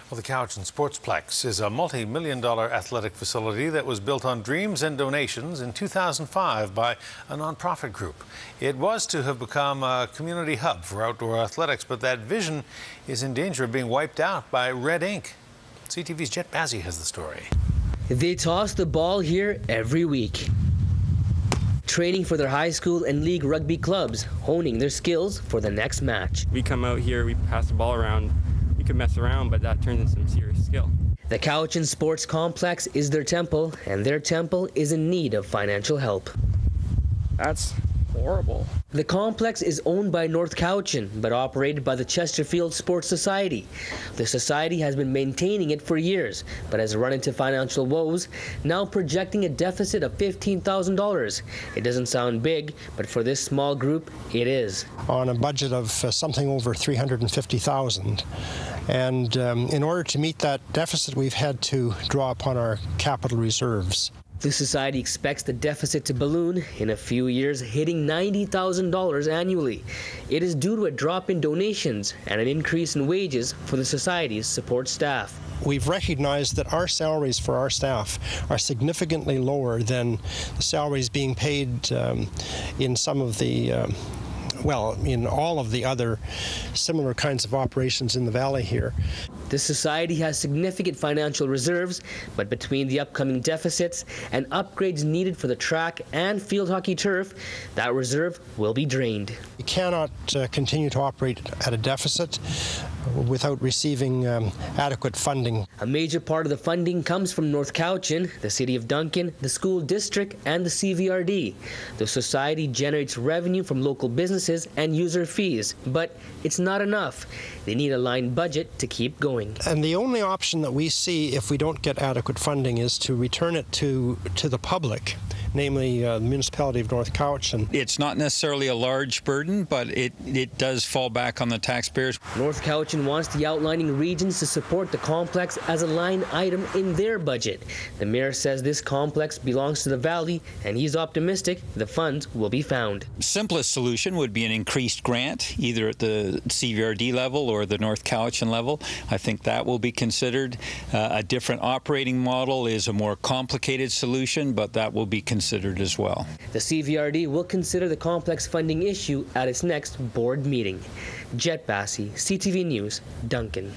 Well, the Cowichan Sportsplex is a multi-million-dollar athletic facility that was built on dreams and donations in 2005 by a nonprofit group. It was to have become a community hub for outdoor athletics, but that vision is in danger of being wiped out by red ink. CTV's Jet Bazzi has the story. They toss the ball here every week, training for their high school and league rugby clubs, honing their skills for the next match. We come out here, we pass the ball around. We can mess around, but that turns into some serious skill. The Cowichan Sports Complex is their temple, and their temple is in need of financial help. That's horrible. The complex is owned by North Cowichan, but operated by the Chesterfield Sports Society. The society has been maintaining it for years, but has run into financial woes, now projecting a deficit of $15,000. It doesn't sound big, but for this small group, it is. On a budget of something over $350,000. And in order to meet that deficit, we've had to draw upon our capital reserves. The society expects the deficit to balloon in a few years, hitting $90,000 annually. It is due to a drop in donations and an increase in wages for the society's support staff. We've recognized that our salaries for our staff are significantly lower than the salaries being paid in some of the in all of the other similar kinds of operations in the valley here. The society has significant financial reserves, but between the upcoming deficits and upgrades needed for the track and field hockey turf, that reserve will be drained. We cannot continue to operate at a deficit without receiving adequate funding. A major part of the funding comes from North Cowichan, the City of Duncan, the school district, and the CVRD. The society generates revenue from local businesses and user fees, but it's not enough. They need a line budget to keep going. And the only option that we see if we don't get adequate funding is to return it to the public, namely the municipality of North Cowichan. It's not necessarily a large burden, but it does fall back on the taxpayers. North Cowichan wants the outlining regions to support the complex as a line item in their budget. The mayor says this complex belongs to the valley, and he's optimistic the funds will be found. Simplest solution would be an increased grant, either at the CVRD level or the North Cowichan level. I think that will be considered. A different operating model is a more complicated solution, but that will be considered as well. The CVRD will consider the complex funding issue at its next board meeting. Jet Bazzi, CTV News, Duncan.